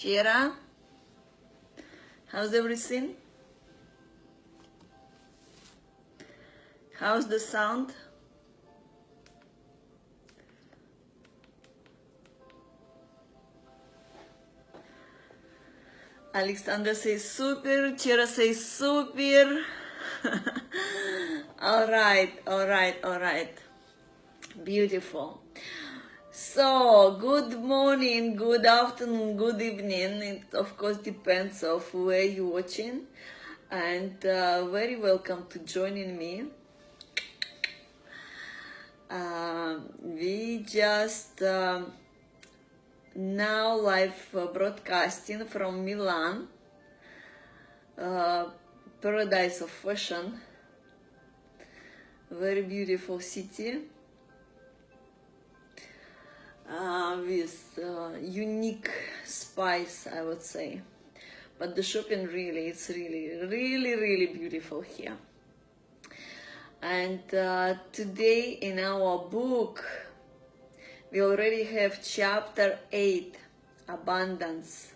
Kira, how's everything? How's the sound? Alexandra says super, Kira says super. All right. Beautiful. So, good morning, good afternoon, good evening. It of course depends of where you're watching. And very welcome to joining me. We just now live broadcasting from Milan, paradise of fashion, very beautiful city with unique spice, I would say. But the shopping it's really beautiful here. And today in our book, we already have chapter 8, Abundance.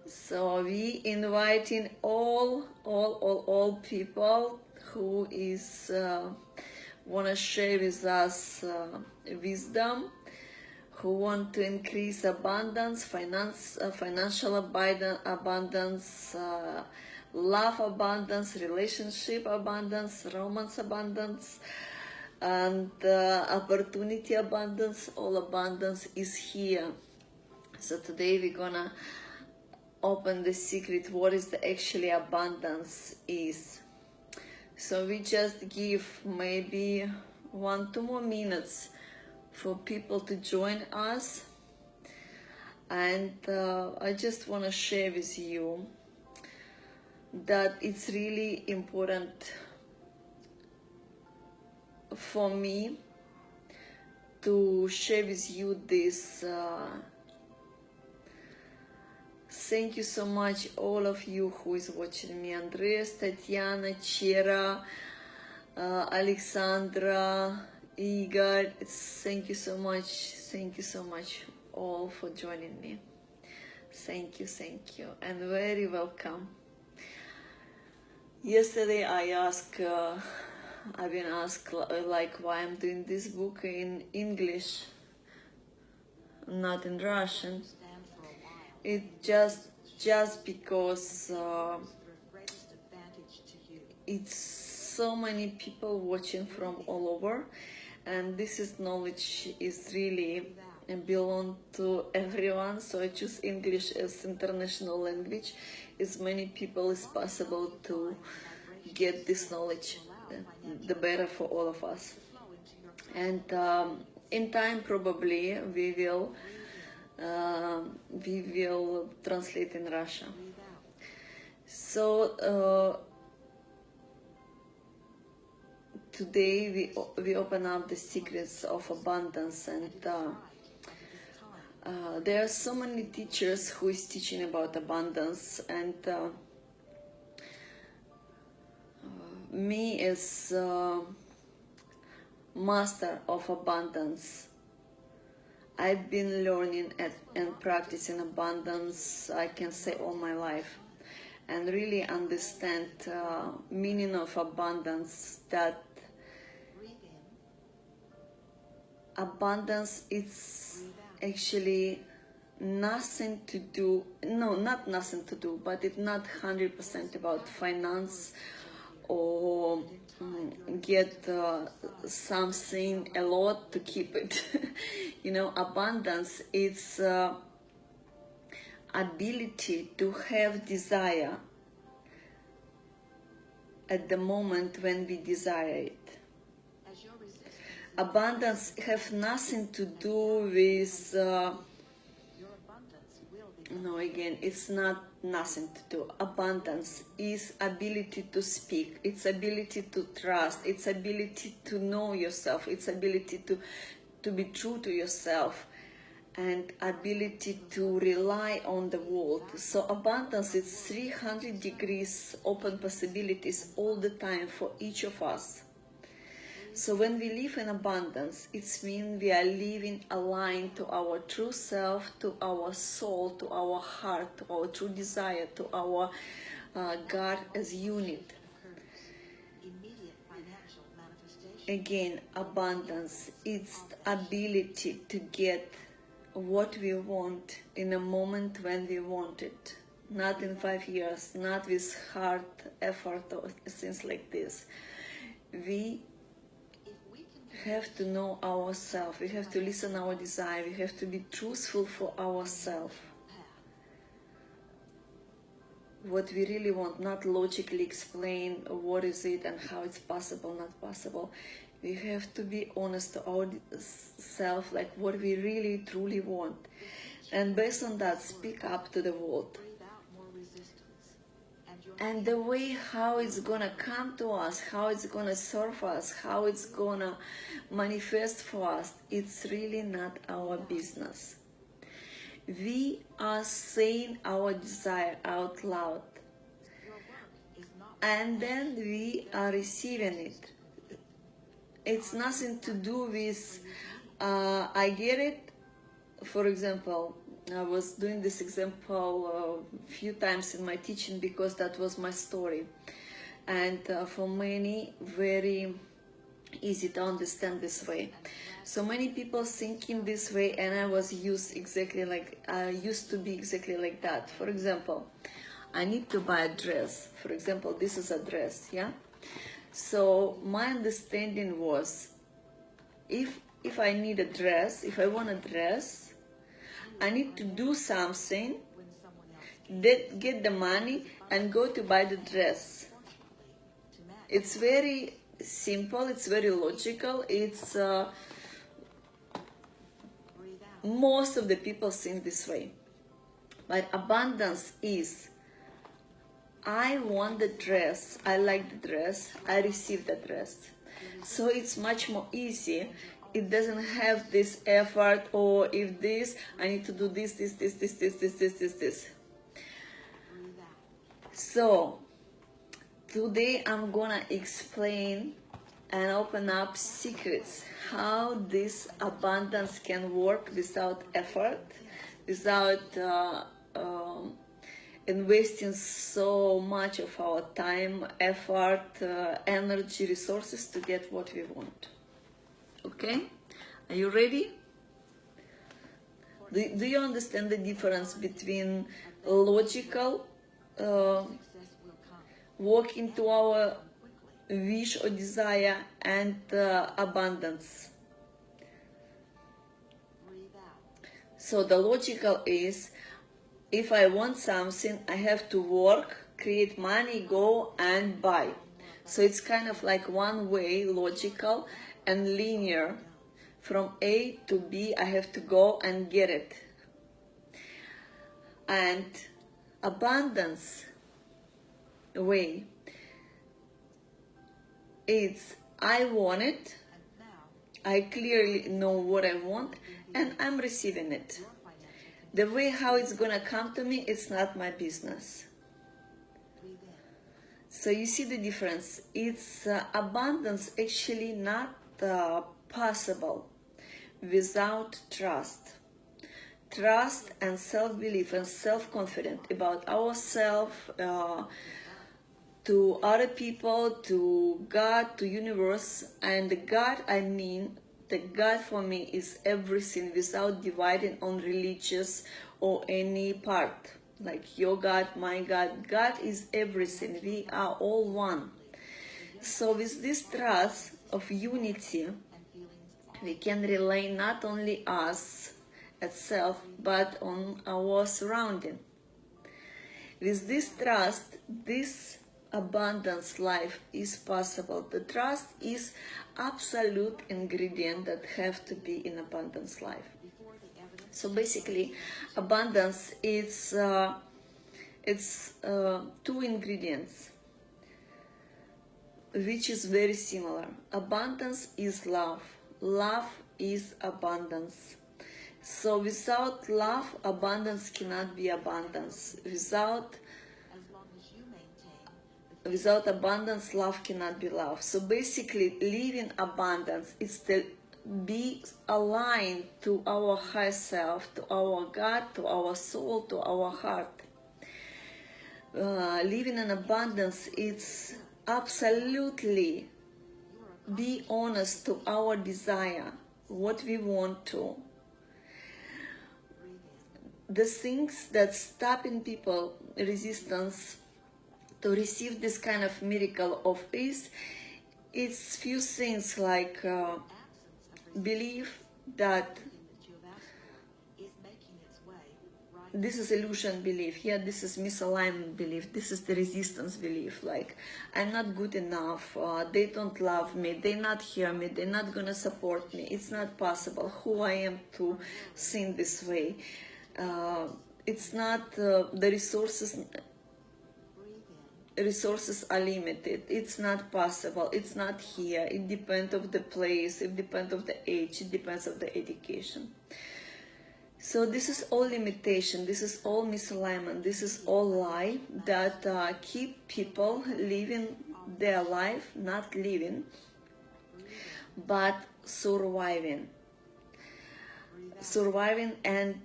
So we inviting all people who is wanna share with us wisdom, who want to increase abundance, financial abundance, love abundance, relationship abundance, romance abundance, and opportunity abundance. All abundance is here. So today we're gonna open the secret what is the actually abundance is. So we just give maybe 1-2 more minutes for people to join us, and I just want to share with you that it's really important for me to share with you this. Thank you so much, all of you who is watching me. Andres, Tatiana, Chera, Alexandra, Igor, thank you so much all for joining me. Thank you, and very welcome. Yesterday I've been asked like why I'm doing this book in English, not in Russian. It just because it's so many people watching from all over, and this is knowledge is really belong to everyone. So I choose English as international language. As many people as possible to get this knowledge, the better for all of us. And in time probably we will translate in Russian. So today we open up the secrets of abundance, and there are so many teachers who is teaching about abundance, and me as master of abundance, I've been learning and practicing abundance, I can say, all my life, and really understand meaning of abundance, that abundance is actually nothing to do, no, not nothing to do, but it's not 100% about finance or get something a lot to keep it. You know, abundance, it's ability to have desire at the moment when we desire it. Abundance have nothing to do with no, again, it's not nothing to do. Abundance is ability to speak, it's ability to trust, it's ability to know yourself, it's ability to be true to yourself, and ability to rely on the world. So abundance is 300 degrees open possibilities all the time for each of us. So when we live in abundance, it means we are living aligned to our true self, to our soul, to our heart, to our true desire, to our God as unit. Again, abundance, it's the ability to get what we want in a moment when we want it. Not in 5 years, not with hard effort or things like this. We have to know ourselves, we have to listen our desire, we have to be truthful for ourselves. What we really want, not logically explain what is it and how it's possible, not possible. We have to be honest to ourselves, like what we really truly want. And based on that, speak up to the world. And the way how it's gonna come to us, how it's gonna serve us, how it's gonna manifest for us, it's really not our business. We are saying our desire out loud, and then we are receiving it. It's nothing to do with I get it. For example, I was doing this example a few times in my teaching because that was my story, and for many very easy to understand this way. So many people thinking this way, and I used to be exactly like that. For example, I need to buy a dress. For example, this is a dress, yeah? So my understanding was, if I need a dress, if I want a dress, I need to do something, get the money, and go to buy the dress. It's very simple, it's very logical, it's most of the people think this way. But abundance is, I want the dress, I like the dress, I receive the dress. So it's much more easy. It doesn't have this effort, or if this, I need to do this. So today I'm gonna explain and open up secrets how this abundance can work without effort, without investing so much of our time, effort, energy, resources to get what we want. Okay? Are you ready? Do you understand the difference between logical walking to our wish or desire and abundance? So the logical is, if I want something, I have to work, create money, go and buy. So it's kind of like one way, logical and linear. From A to B, I have to go and get it. And abundance way, it's I want it, I clearly know what I want, and I'm receiving it. The way how it's gonna come to me, it's not my business. So you see the difference. It's abundance actually not possible without trust. Trust and self-belief and self-confidence about ourselves, to other people, to God, to universe. And the God, I mean, the God for me is everything without dividing on religious or any part. Like your God, my God. God is everything. We are all one. So with this trust of unity, we can rely not only us itself, but on our surrounding. With this trust, this abundance life is possible. The trust is absolute ingredient that have to be in abundance life. So basically, abundance is two ingredients, which is very similar. Abundance is love. Love is abundance. So without love, abundance cannot be abundance. Without without abundance, love cannot be love. So basically, living abundance is to be aligned to our higher self, to our God, to our soul, to our heart. Living in abundance, it's absolutely be honest to our desire, what we want to. The things that stopping people resistance to receive this kind of miracle of peace, it's few things like belief that this is illusion belief, yeah, this is misalignment belief, this is the resistance belief, like I'm not good enough, they don't love me, they not hear me, they're not gonna support me, it's not possible, who I am to think this way. It's not the resources are limited, it's not possible, it's not here, it depends of the place, it depends of the age, it depends of the education. So this is all limitation, this is all misalignment, this is all lie that keep people living their life, not living, but surviving and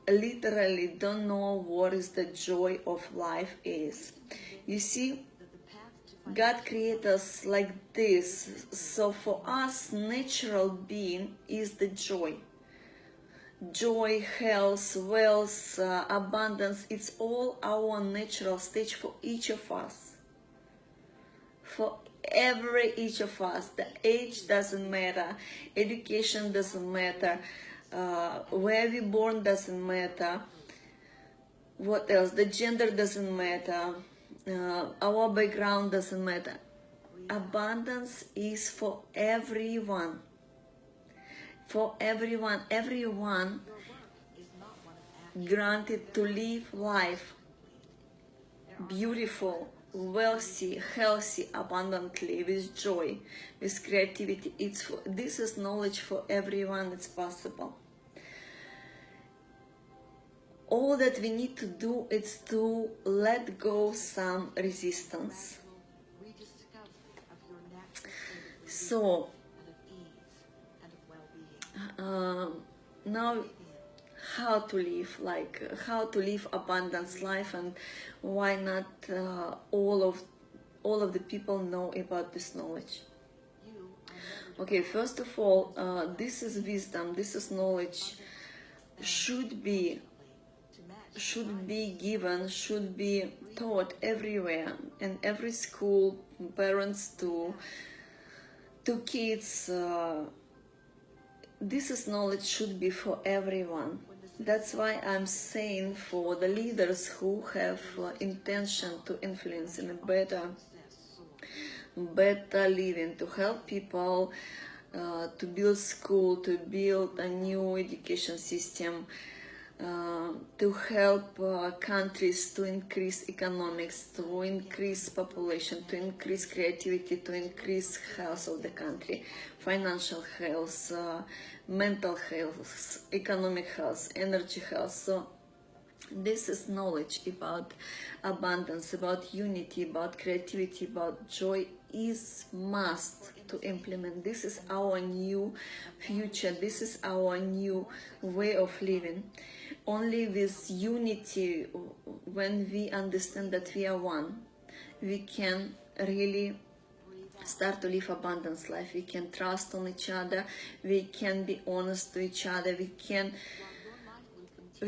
literally don't know what is the joy of life is. You see, God created us like this, so for us natural being is the joy, health, wealth, abundance. It's all our natural stage for each of us, for each of us. The age doesn't matter, education doesn't matter, where we born doesn't matter, what else, the gender doesn't matter, our background doesn't matter. Abundance is for everyone, everyone granted to live life beautiful, wealthy, healthy, abundantly, with joy, with creativity. This is knowledge for everyone. It's possible. All that we need to do is to let go some resistance. So now how to live, how to live abundance life, and why not all of the people know about this knowledge. Okay, first of all, this is wisdom, this is knowledge, should be given, should be taught everywhere, in every school, parents to kids. This is knowledge should be for everyone. That's why I'm saying for the leaders who have intention to influence in a better living, to help people, to build school, to build a new education system, to help countries to increase economics, to increase population, to increase creativity, to increase health of the country, financial health, mental health, economic health, energy health. So this is knowledge about abundance, about unity, about creativity, about joy is must to implement. This is our new future. This is our new way of living. Only with unity, when we understand that we are one, we can really start to live abundance life. We can trust on each other. We can be honest to each other. We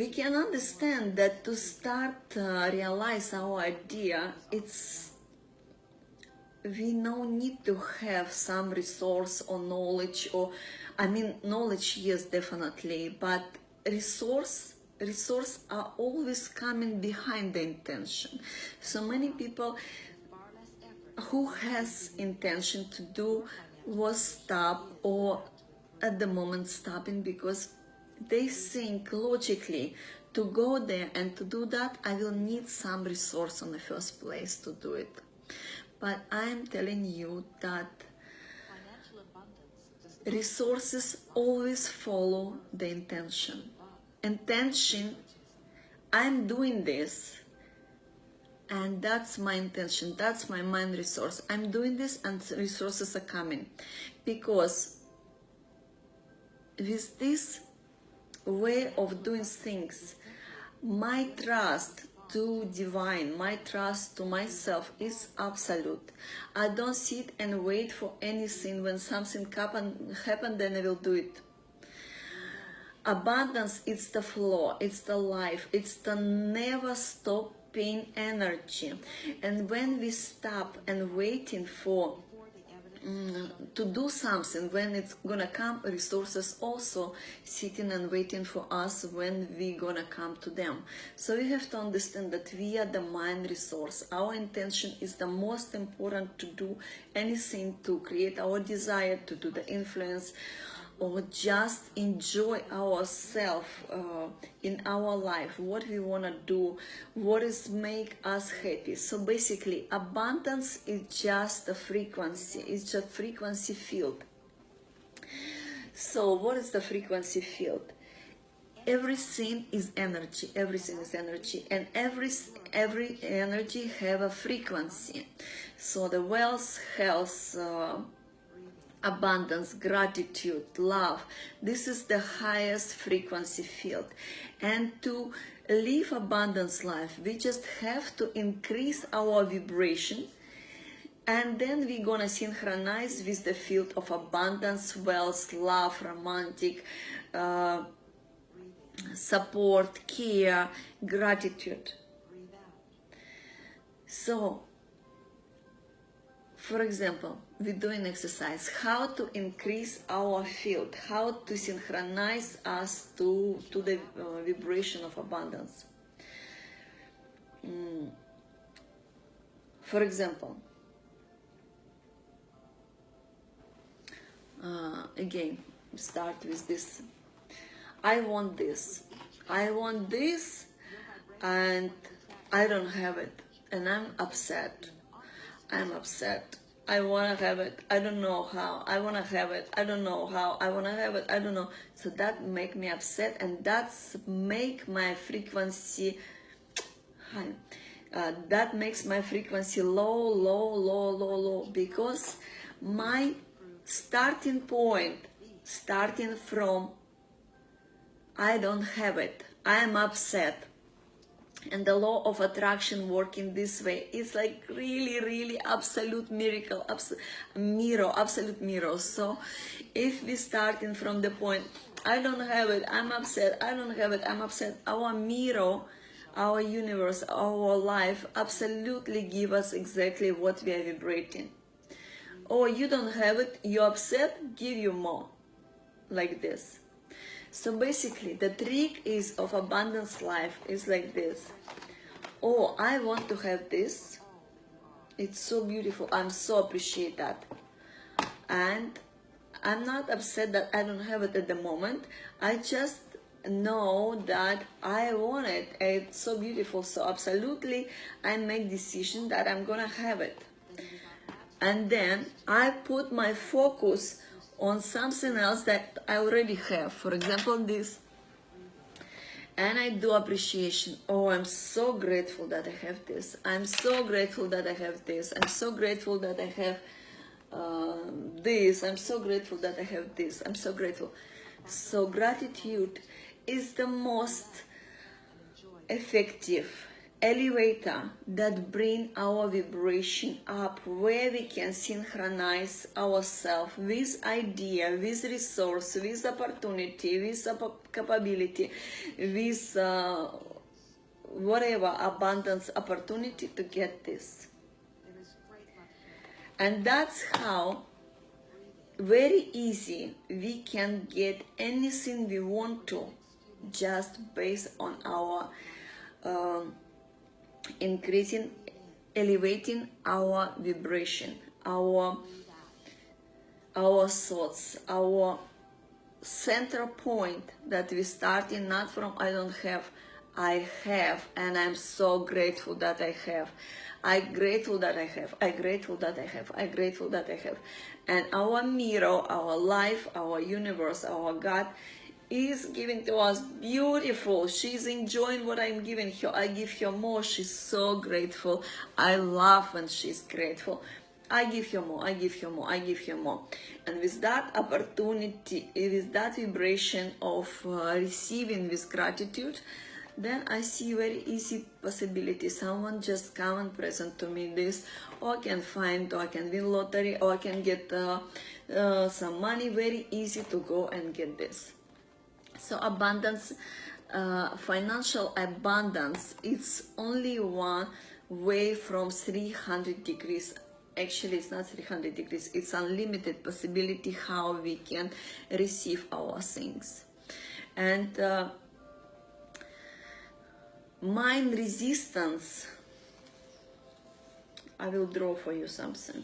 can understand that to start realize our idea, we no need to have some resource or knowledge, or knowledge, yes, definitely, but resource are always coming behind the intention. So many people who has intention to do was stop, or at the moment stopping, because they think logically to go there and to do that I will need some resource in the first place to do it. But I'm telling you that resources always follow the intention. Intention, I'm doing this, And that's my intention, that's my mind resource. I'm doing this and resources are coming. Because with this way of doing things, my trust to divine, my trust to myself is absolute. I don't sit and wait for anything. When something happen, then I will do it. Abundance, it's the flow, it's the life, it's the never stopping energy. And when we stop and waiting for to do something, when it's gonna come, resources also sitting and waiting for us when we gonna come to them. So we have to understand that we are the mind resource. Our intention is the most important to do anything, to create our desire, to do the influence, or just enjoy ourselves in our life, what we want to do, what is make us happy. So basically, abundance is just a frequency, it's a frequency field. So what is the frequency field? Everything is energy, everything is energy, and every energy have a frequency. So the wealth, health, abundance, gratitude, love, this is the highest frequency field. And to live abundance life, we just have to increase our vibration, and then we're gonna synchronize with the field of abundance, wealth, love, romantic, support, care, gratitude. So for example, we're doing exercise, how to increase our field, how to synchronize us to the vibration of abundance. For example, again, start with this. I want this, and I don't have it, and I'm upset. I want to have it. I don't know how. I want to have it. I don't know how. I want to have it. I don't know. So that make me upset, and that's make my frequency high. That makes my frequency low, because my starting point, starting from I don't have it, I am upset. And the law of attraction working this way is like really absolute miracle, absolute mirror. So if we starting from the point I don't have it, I'm upset, I don't have it, I'm upset, our mirror, our universe, our life absolutely give us exactly what we are vibrating. Oh, you don't have it, you're upset, give you more, like this. So basically, the trick is of abundance life is like this. Oh, I want to have this. It's so beautiful. I'm so appreciate that. And I'm not upset that I don't have it at the moment. I just know that I want it. It's so beautiful. So absolutely, I make decision that I'm gonna have it. And then I put my focus on something else that I already have. For example, this. And I do appreciation. Oh, I'm so grateful that I have this. I'm so grateful that I have this. I'm so grateful that I have this. I'm so grateful that I have this. I'm so grateful. So gratitude is the most effective elevator that bring our vibration up, where we can synchronize ourselves with idea, with resource, with opportunity, with capability, with whatever abundance opportunity to get this. And that's how very easy we can get anything we want to, just based on our increasing, elevating our vibration, our thoughts, our center point that we start in, not from I don't have, I have, and I'm so grateful that I have. I'm grateful that I have. I'm grateful that I have. I'm grateful that I have. And our mirror, our life, our universe, our God is giving to us beautiful. She's enjoying what I'm giving her. I give her more. She's so grateful. I love when she's grateful. I give her more, I give her more, I give her more. And with that opportunity, with that vibration of receiving with gratitude, then I see very easy possibility. Someone just come and present to me this, or I can find, or I can win lottery, or I can get some money. Very easy to go and get this. So abundance, financial abundance, it's only one way from 300 degrees. Actually, it's not 300 degrees. It's unlimited possibility how we can receive our things. And mind resistance, I will draw for you something.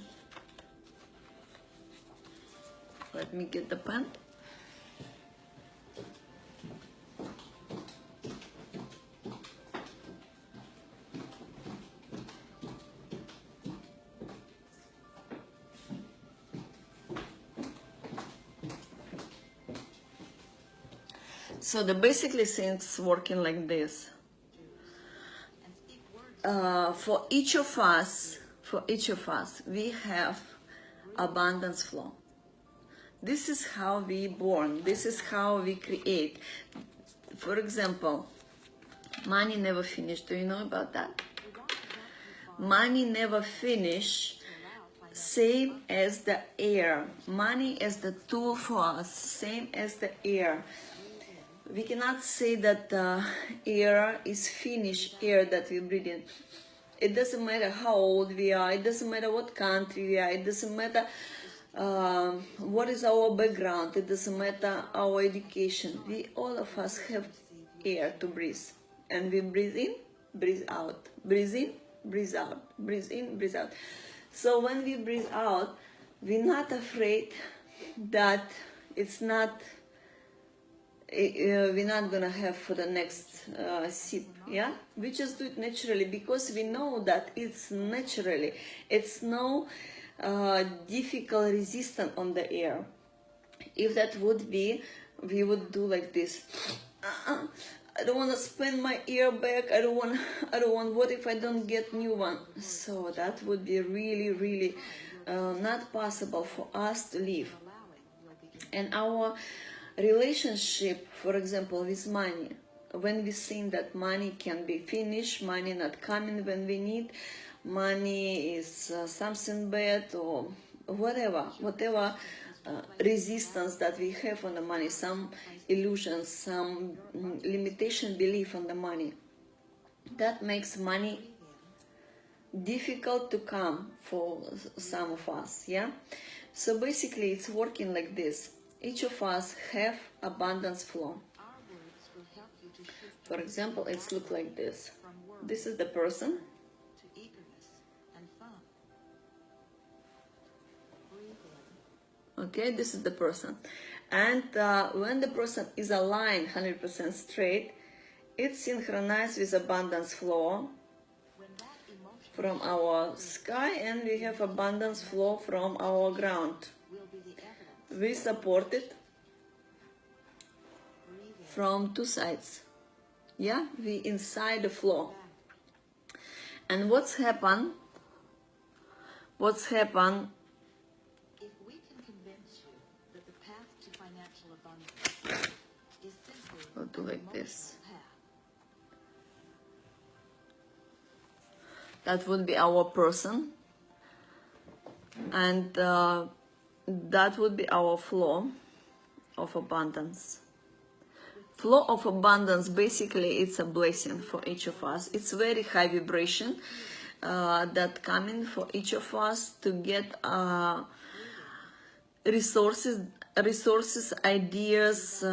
Let me get the pen. So the basically things working like this. For each of us, we have abundance flow. This is how we born. This is how we create. For example, money never finish. Do you know about that? Money never finish. Same as the air. Money is the tool for us. Same as the air. We cannot say that air is finished air that we breathe in. It doesn't matter how old we are. It doesn't matter what country we are. It doesn't matter what is our background. It doesn't matter our education. We all of us have air to breathe, and we breathe in, breathe out, breathe in, breathe out, breathe in, breathe out. So when we breathe out, we're not afraid that it's not. We're not gonna have for the next sip, yeah? We just do it naturally because we know that it's naturally. It's no difficult resistance on the air. If that would be, we would do like this. I don't want to spend my ear back. I don't want. What if I don't get new one? So that would be really, really not possible for us to live. And our relationship, for example, with money, when we think that money can be finished, money not coming when we need, money is something bad, or whatever resistance that we have on the money, some illusions, some limitation belief on the money, that makes money difficult to come for some of us, yeah? So basically it's working like this. Each of us have abundance flow. For example, it's look like this. This is the person. Okay, this is the person. And when the person is aligned 100% straight, it's synchronized with abundance flow from our sky, and we have abundance flow from our ground. We support it from two sides. Yeah, we inside the flow. And what's happened? If we can convince you that the path to financial abundance is simply we'll do like this. That would be our person, and that would be our flow of abundance. Flow of abundance, basically, it's a blessing for each of us. It's very high vibration that coming for each of us to get resources, ideas,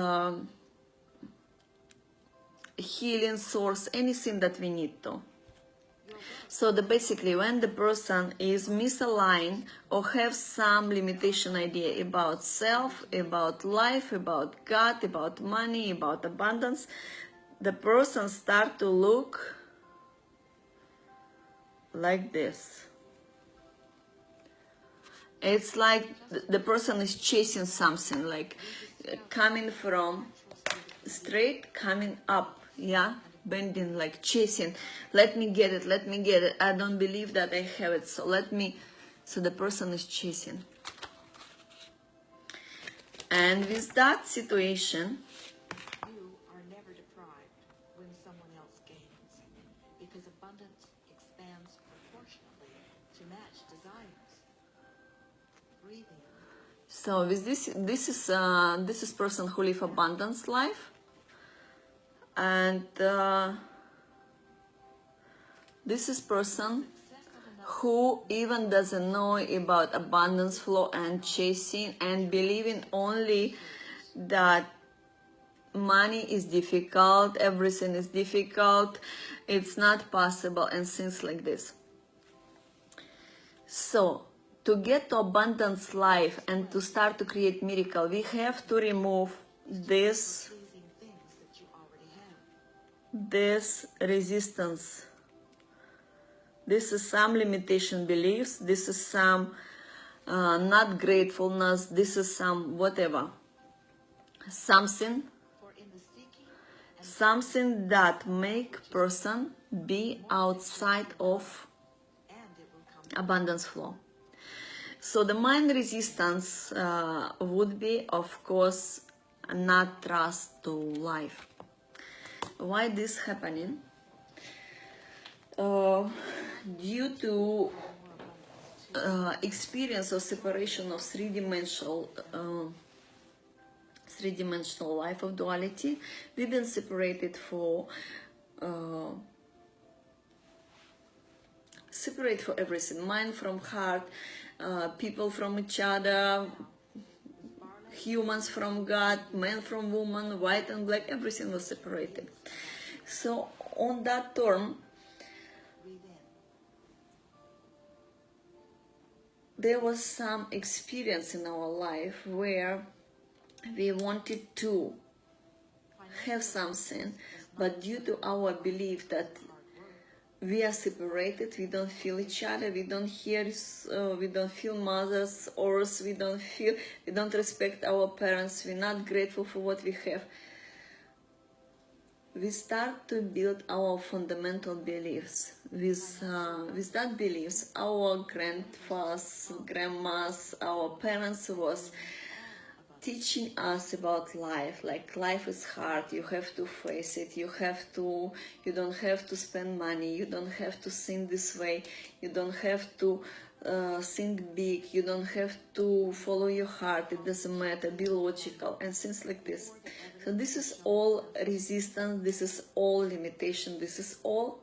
healing source, anything that we need to. So basically, when the person is misaligned or have some limitation idea about self, about life, about God, about money, about abundance, the person start to look like this. It's like the person is chasing something, like coming from straight, coming up, yeah, bending, like chasing. Let me get it, let me get it. I don't believe that I have it, so let me. So the person is chasing. And with that situation, you are never deprived when someone else gains, because abundance expands proportionally to match desires. Breathe in. so with this is person who live abundance life, and this is person who even doesn't know about abundance flow and chasing and believing only that money is difficult, everything is difficult, it's not possible, and things like this. So to get to abundance life and to start to create miracle, we have to remove this Pleasing things that you already have. this resistance. This is some limitation beliefs, this is some not gratefulness, this is some whatever, something For in the seeking and something that make person be outside of it will come. abundance flow. So the mind resistance would be, of course, not trust to life. Why this happening? Due to experience of separation of three-dimensional life of duality, we've been separated for everything, mind from heart, people from each other, humans from God, man from woman, white and black, everything was separated. So on that term, Breathe in. there was some experience in our life where we wanted to have something, but due to our belief that we are separated, we don't feel each other, we don't hear, we don't feel mothers, or we don't respect our parents, we're not grateful for what we have. We start to build our fundamental beliefs. With that beliefs, our grandfathers, grandmas, our parents was teaching us about life, like life is hard, you have to face it, you don't have to spend money, you don't have to think this way, you don't have to think big, you don't have to follow your heart, it doesn't matter, be logical, and things like this. So this is all resistance, this is all limitation, this is all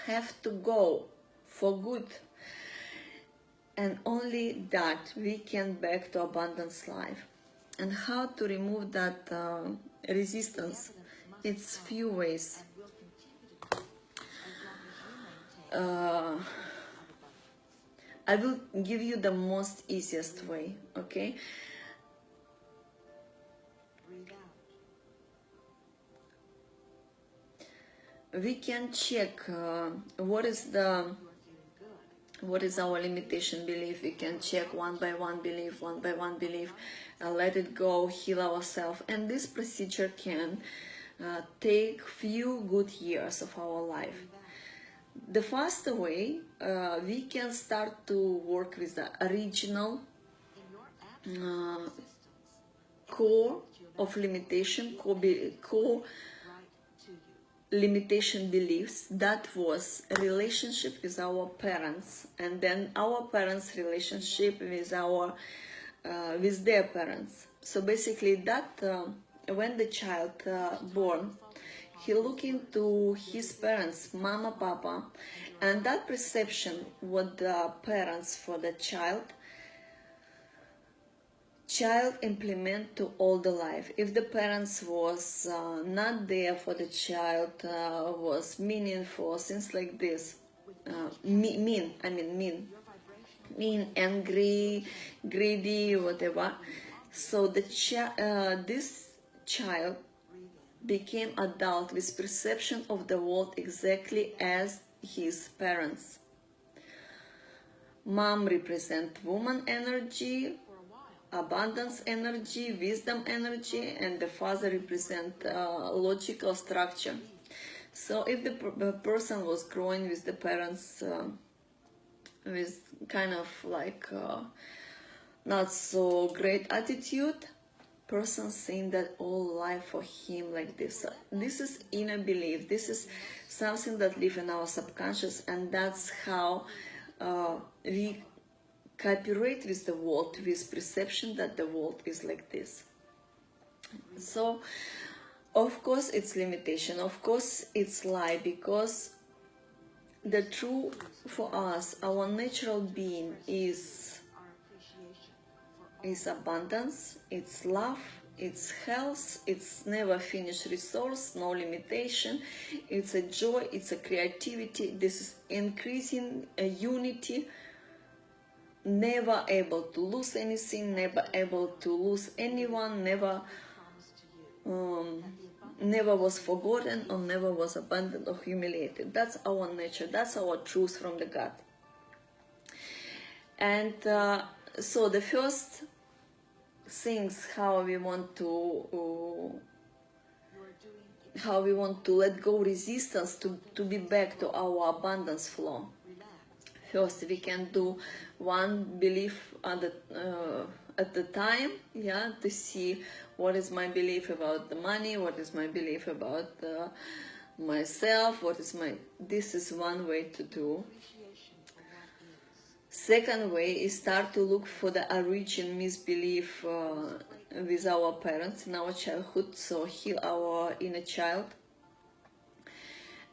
have to go for good. And only that we can back to abundance life. And how to remove that resistance? It's few ways. And will continue to do as long as you maintain I will give you the most easiest way, okay? breathe out. We can check what is our limitation belief. We can check one by one belief, let it go, heal ourselves. And this procedure can take few good years of our life. The first way, we can start to work with the original In your absence, core of limitation, core right to you. limitation beliefs. That was a relationship with our parents, and then our parents' relationship with with their parents. So basically that when the child born, he look into his parents, mama, papa, and that perception what the parents for the child implement to all the life. If the parents was not there for the child, was meaningful, things like this, mean, angry, greedy, whatever. So the this child became adult with perception of the world exactly as his parents. Mom represent woman energy, abundance energy, wisdom energy, and the father represent logical structure. So if the person was growing with the parents with kind of like not so great attitude, person saying that all life for him like this. So this is inner belief. This is something that live in our subconscious, and that's how we cooperate with the world, with perception that the world is like this. So of course it's limitation, of course it's lie, because the true for us, our natural being is abundance, it's love, it's health, it's never finished resource, no limitation, it's a joy, it's a creativity, this is increasing a unity, never able to lose anything, never able to lose anyone, never never was forgotten or never was abandoned or humiliated. That's our nature, that's our truth from the God. And so the first things how we want to let go resistance to be back to our abundance flow. First, we can do one belief at the time, yeah, to see what is my belief about the money, what is my belief about myself, this is one way to do. Second way is start to look for the origin misbelief with our parents in our childhood, so heal our inner child.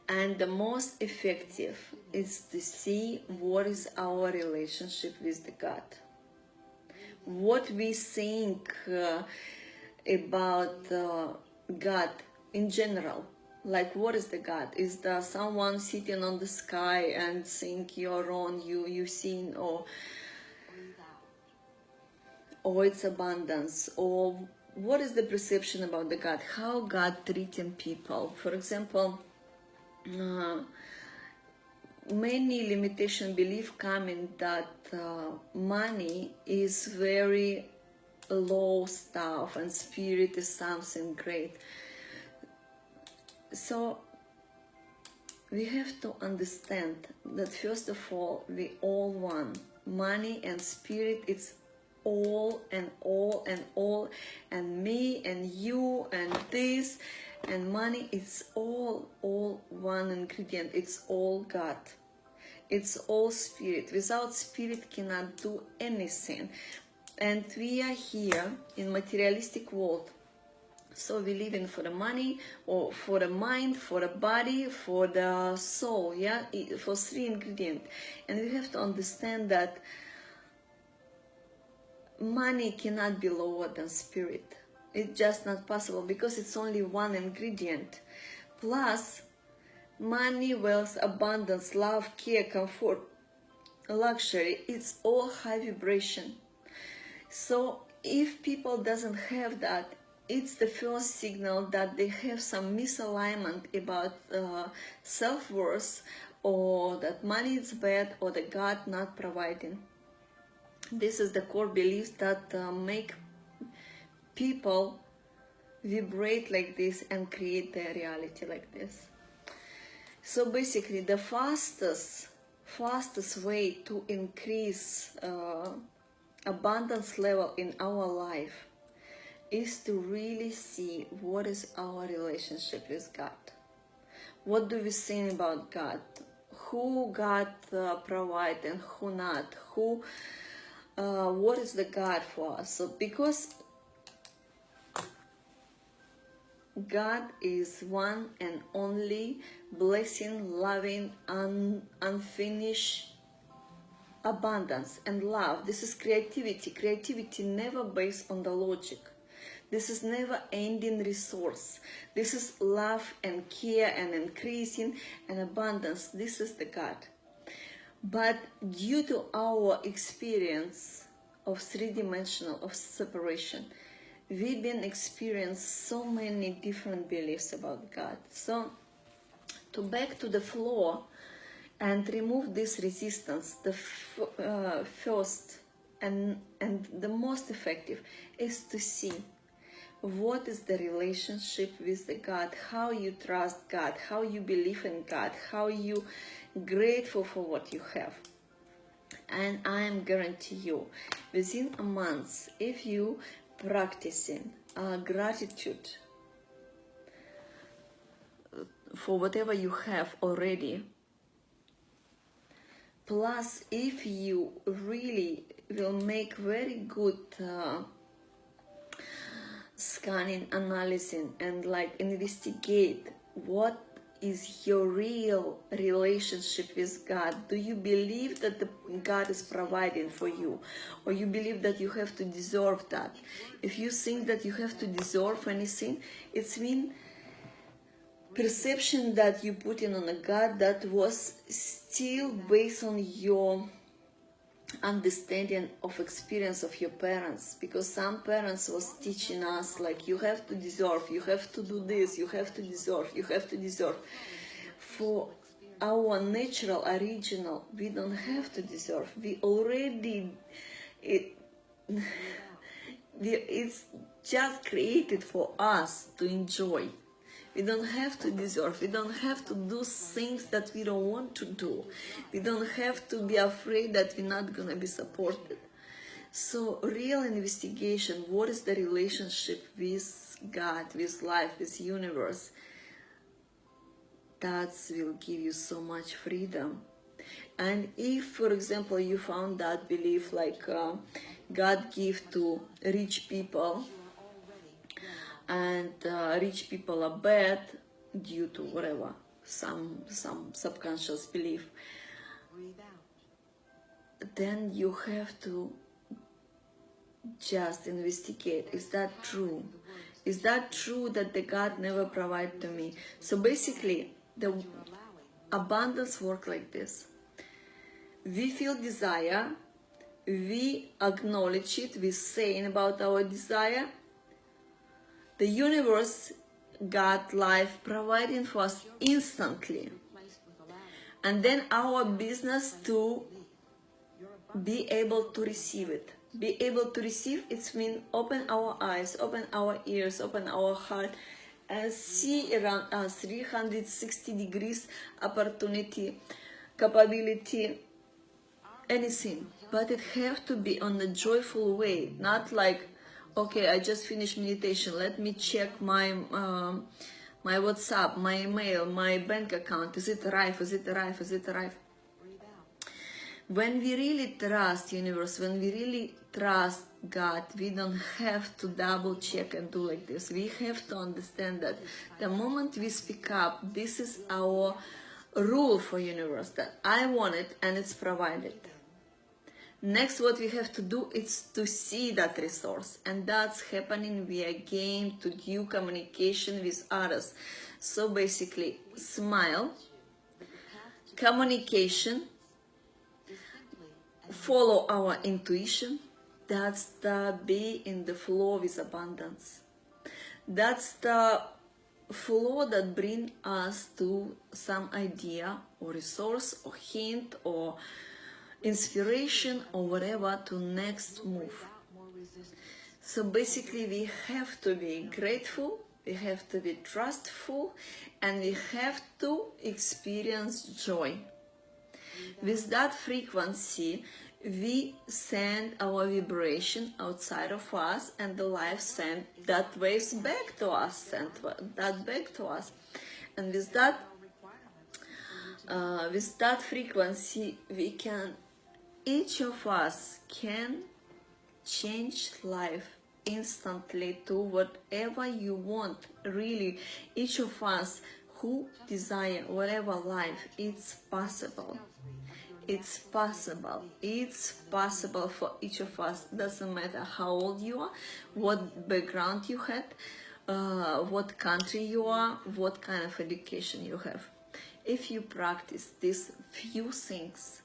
And the most effective is to see what is our relationship with the God. What we think about God in general. Like, what is the God? Is there someone sitting on the sky and think you're on, you seen, or it's abundance? Or what is the perception about the God? How God treating people? For example, many limitation belief coming that money is very low stuff and spirit is something great. So we have to understand that first of all, we all one. Money and spirit, it's all and all and all, and me and you and this and money, it's all one ingredient. It's all God. It's all spirit. Without spirit cannot do anything. And we are here in materialistic world. So we live in for the money, or for the mind, for the body, for the soul, yeah, for three ingredients. And we have to understand that money cannot be lower than spirit. It's just not possible, because it's only one ingredient. Plus, money, wealth, abundance, love, care, comfort, luxury, it's all high vibration. So if people doesn't have that, it's the first signal that they have some misalignment about self-worth, or that money is bad, or the God not providing. This is the core beliefs that make people vibrate like this and create their reality like this. So basically, the fastest way to increase abundance level in our life is to really see what is our relationship with God. What do we think about God? Who God provide and who not? What is the God for us? So because God is one and only blessing, loving, unfinished abundance and love. This is creativity. Creativity never based on the logic. This is never ending resource. This is love and care and increasing and abundance. This is the God. But due to our experience of three-dimensional, of separation, we've been experiencing so many different beliefs about God. So to back to the floor and remove this resistance, the first and the most effective is to see what is the relationship with the God, how you trust God, how you believe in God, how you grateful for what you have. And I am guarantee you, within a month, if you practicing gratitude for whatever you have already, plus if you really will make very good scanning, analyzing, and like investigate what is your real relationship with God. Do you believe that God is providing for you, or you believe that you have to deserve that? If you think that you have to deserve anything, it's mean perception that you put in on a God that was still based on your understanding of experience of your parents, because some parents was teaching us like you have to deserve, you have to do this, you have to deserve, you have to deserve. For our natural original, we don't have to deserve. We already it's just created for us to enjoy. We don't have to deserve. We don't have to do things that we don't want to do. We don't have to be afraid that we're not going to be supported. So real investigation, what is the relationship with God, with life, with universe? That will give you so much freedom. And if, for example, you found that belief like God give to rich people, and rich people are bad due to whatever, some subconscious belief, then you have to just investigate, is that true? Is that true that the God never provided to me? So basically, the abundance work like this. We feel desire, we acknowledge it, we saying about our desire. The universe, God, life, providing for us instantly. And then our business to be able to receive it. Be able to receive, it means open our eyes, open our ears, open our heart, and see around us 360 degrees opportunity, capability, anything. But it have to be on a joyful way, not like, okay, I just finished meditation, let me check my my WhatsApp, my email, my bank account, is it arrived, is it arrived, is it arrived? When we really trust universe, when we really trust God, we don't have to double check and do like this. We have to understand that the moment we speak up, this is our rule for universe, that I want it and it's provided. Next, what we have to do is to see that resource, and that's happening via game to new communication with others. So basically, smile, communication, follow our intuition. That's the be in the flow with abundance. That's the flow that brings us to some idea or resource or hint or inspiration or whatever to next move. So basically we have to be grateful, we have to be trustful, and we have to experience joy. With that frequency, we send our vibration outside of us, and the life send that waves back to us, send that back to us. And with that frequency, we can, each of us can change life instantly to whatever you want. Really, each of us who desire whatever life, it's possible. It's possible. It's possible for each of us. Doesn't matter how old you are, what background you had, what country you are, what kind of education you have. If you practice these few things,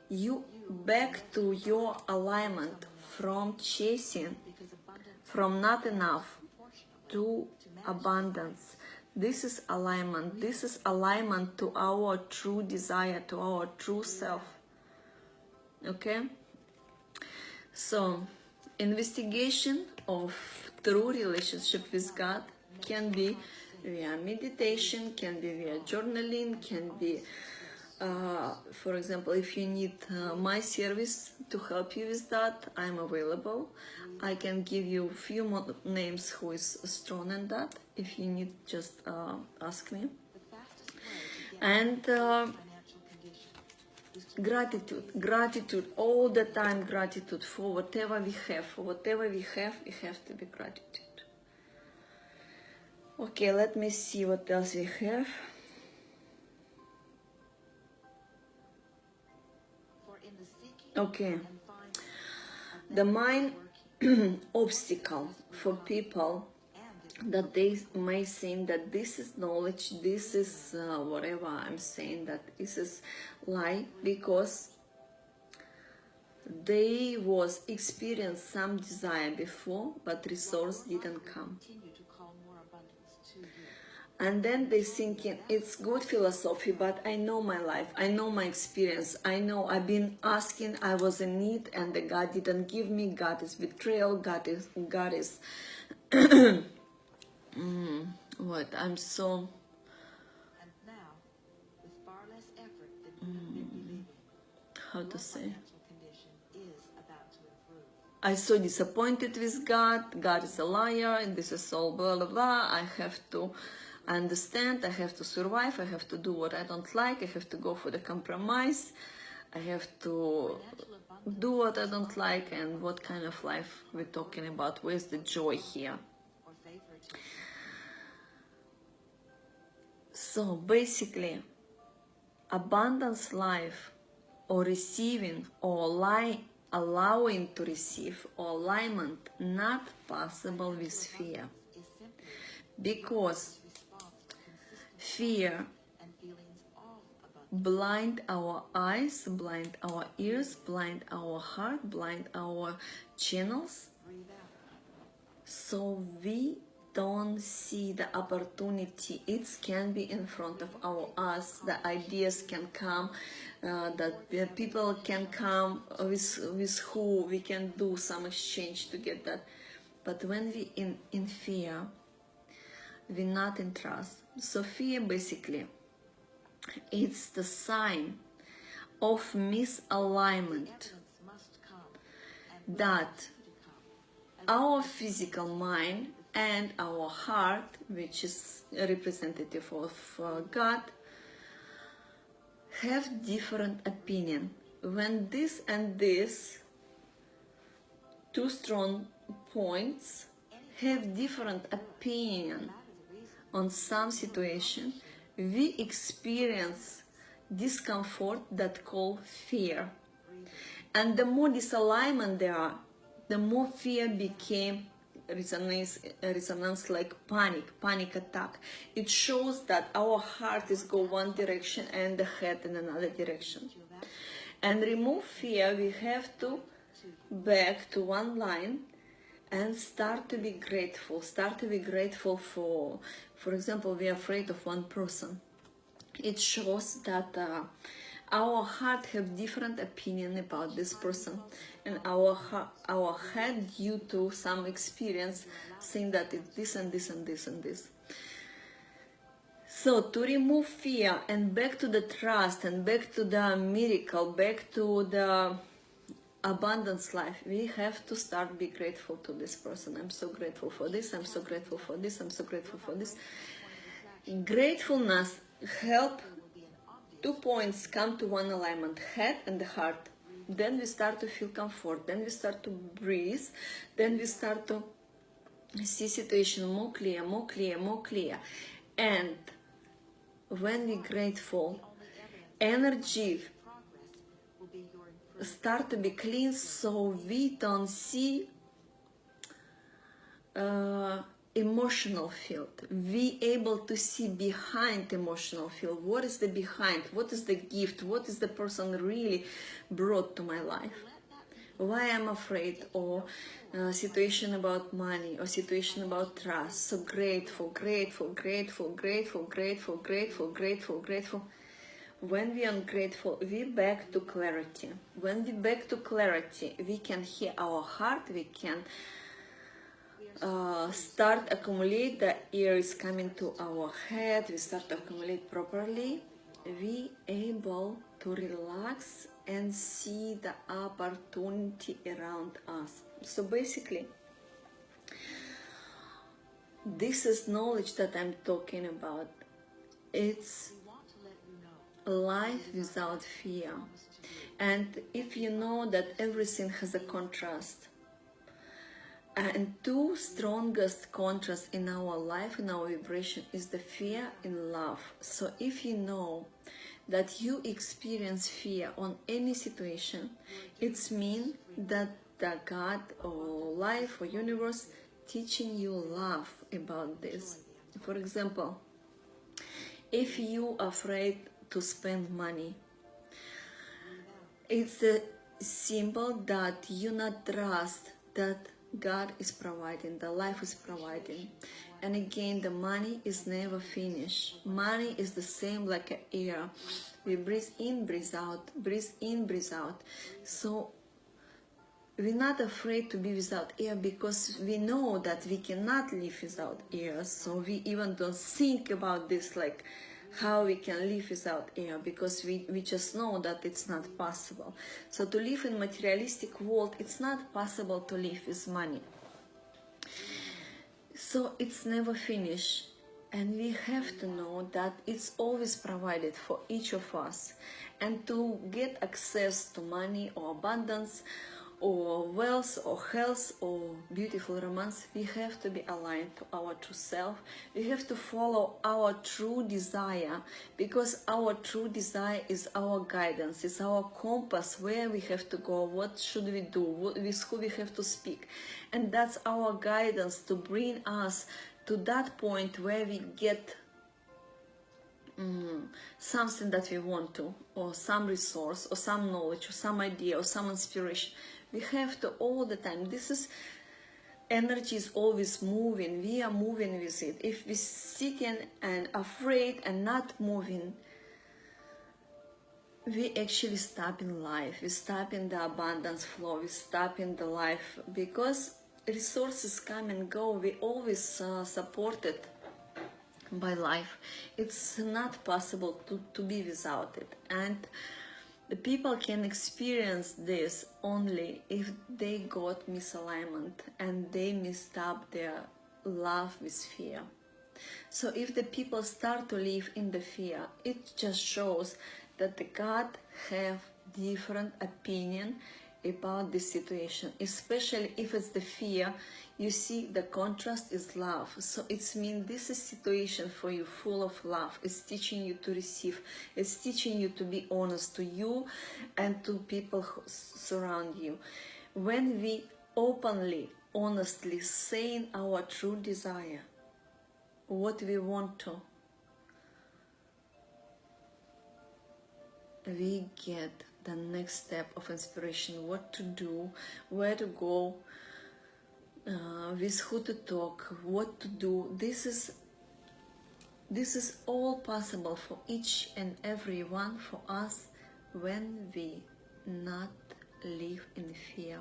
you back to your alignment from chasing, from not enough to abundance. This is alignment. This is alignment to our true desire, to our true self. Okay? So, investigation of true relationship with God can be via meditation, can be via journaling, can be, for example, if you need my service to help you with that, I'm available. I can give you a few more names who is strong in that. If you need, just ask me. And gratitude, all the time gratitude for whatever we have. For whatever we have to be gratitude. Okay, let me see what else we have. Okay, the main obstacle for people that they may think that this is knowledge, this is whatever I'm saying, that this is lie, because they was experienced some desire before, but resource didn't come. And then they thinking it's good philosophy, but I know my life, I know my experience, I know I've been asking, I was in need, and the God didn't give me. God is betrayal. God is what I'm so. And now, with far less effort than you have been believing, How to say? financial condition is about to improve. I so disappointed with God. God is a liar, and this is all blah blah blah. I have to understand. I have to survive. I have to do what I don't like. I have to go for the compromise. I have to do what I don't like. And what kind of life we're talking about? Where's the joy here? Or favoritism. So basically, abundance life, or receiving, or allowing to receive, or alignment, not possible with fear, Is simply because response to consistent fear and feelings of abundance. blind our eyes, blind our ears, blind our heart, blind our channels, Breathe out. so we don't see the opportunity. It can be in front of us. The ideas can come, that the people can come with who we can do some exchange to get that. But when we in fear, we're not in trust. So fear basically, it's the sign of misalignment Evidence must come and that to come. our physical mind and our heart, which is a representative of God, have different opinion. When this and this two strong points have different opinion on some situation, we experience discomfort that call fear. And the more disalignment there are, the more fear became resonance like panic attack. It shows that our heart is go one direction and the head in another direction. And remove fear, we have to back to one line and start to be grateful. Start to be grateful for example, we are afraid of one person. It shows that our heart have different opinion about this person, and our head, due to some experience, saying that it's this and this and this and this. So to remove fear and back to the trust and back to the miracle, back to the abundance life, we have to start be grateful to this person. I'm so grateful for this. I'm so grateful for this. I'm so grateful for this. Gratefulness help 2 points come to one alignment, head and the heart. Then we start to feel comfort. Then we start to breathe. Then we start to see situation more clear, more clear, more clear. And when we're grateful, energy start to be clean, so we don't see emotional field. We able to see behind emotional field. What is the behind? What is the gift? What is the person really brought to my life? Why I'm afraid, or situation about money, or situation about trust. So grateful, grateful, grateful, grateful, grateful, grateful, grateful, grateful. When we are ungrateful, we back to clarity. When we back to clarity, we can hear our heart, we can start accumulate, the air is coming to our head, we start to accumulate properly, we able to relax and see the opportunity around us. So basically, this is knowledge that I'm talking about. It's life without fear. And if you know that everything has a contrast, and two strongest contrasts in our life, in our vibration, is the fear and love. So if you know that you experience fear on any situation, it's mean that the God or life or universe teaching you love about this. For example, if you are afraid to spend money, it's a symbol that you not trust that God is providing, the life is providing. And again, the money is never finished. Money is the same like air. We breathe in, breathe out, breathe in, breathe out. So we're not afraid to be without air because we know that we cannot live without air. So we even don't think about this, like how we can live without air, because we just know that it's not possible. So to live in materialistic world, it's not possible to live with money. So it's never finished, and we have to know that it's always provided for each of us. And to get access to money or abundance or wealth or health or beautiful romance, we have to be aligned to our true self. We have to follow our true desire, because our true desire is our guidance, it's our compass, where we have to go, what should we do, with who we have to speak. And that's our guidance to bring us to that point where we get something that we want to, or some resource, or some knowledge, or some idea, or some inspiration. We have to all the time. This is energy is always moving. We are moving with it. If we sitting and afraid and not moving, we actually stop in life. We stop in the abundance flow. We stop in the life, because resources come and go. We always supported by life. It's not possible to be without it. And the people can experience this only if they got misalignment and they messed up their love with fear. So if the people start to live in the fear, it just shows that the God have different opinion about the situation, especially if it's the fear. You see, the contrast is love. So it's mean this is situation for you full of love. It's teaching you to receive. It's teaching you to be honest to you and to people who surround you. When we openly, honestly saying our true desire, what we want to, we get the next step of inspiration, what to do, where to go, with who to talk, what to do. This is all possible for each and every one, for us, when we not live in fear.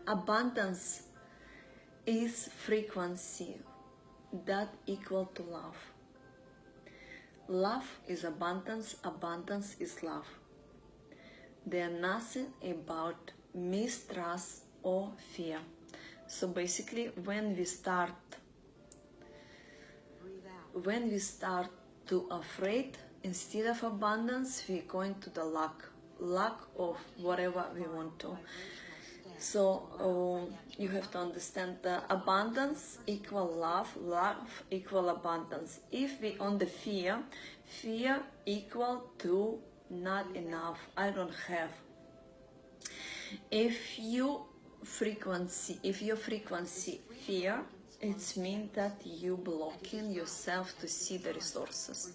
Abundance is frequency that equal to love. Love is abundance, abundance is love. There are nothing about mistrust or fear. So basically, when we start to afraid, instead of abundance, we're going to the lack of whatever we want to. So you have to understand the abundance equal love, love equal abundance. If we on the fear equal to not enough, I don't have. If your frequency fear, it means that you blocking yourself to see the resources.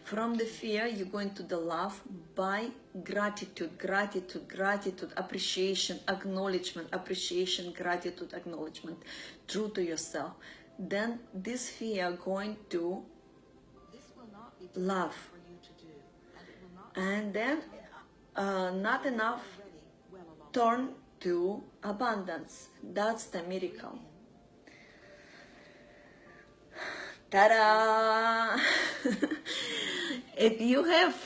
From the fear, you go into the love by gratitude, appreciation, acknowledgement, appreciation, gratitude, acknowledgement, true to yourself. Then this fear going to love. and then not enough already well along. turn to abundance. That's the miracle. Ta-da! If you have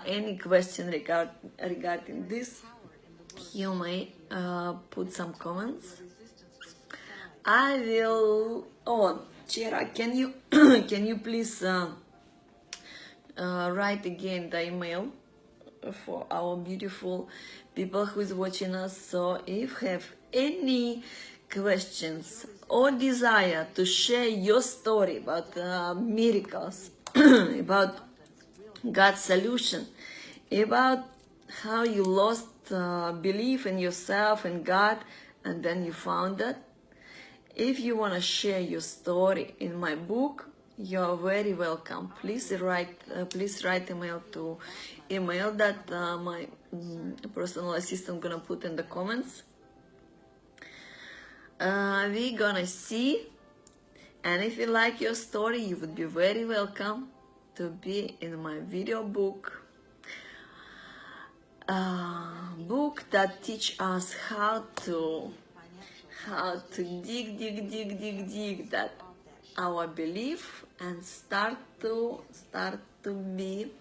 any question regarding this, Power in the word. you may put some comments. Resistance will subside. I will. Oh, Chera, can you can you please write again the email for our beautiful people who is watching us? So if you have any questions or desire to share your story about miracles, about God's solution, about how you lost belief in yourself and God, and then you found it. If you want to share your story in my book, you are very welcome. Please write email to email that my personal assistant gonna put in the comments. We're gonna see, and if you like your story, you would be very welcome to be in my video book. Book that teach us how to dig that our belief and start to be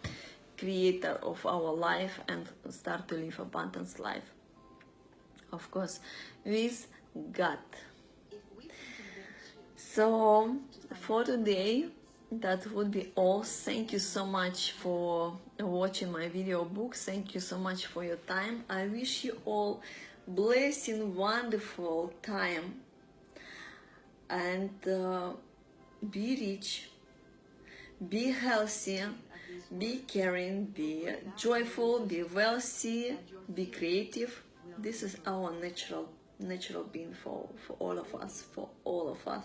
creator of our life and start to live abundance life, of course, with God. If we can convince you So for today, that would be all. Thank you so much for watching my video book. Thank you so much for your time. I wish you all blessing, wonderful time, and be rich, be healthy, be caring, be joyful, be wealthy, be creative. This is our natural being for all of us, for all of us,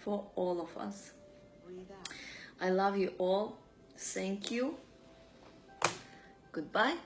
for all of us. breathe out. I love you all. Thank you. Goodbye.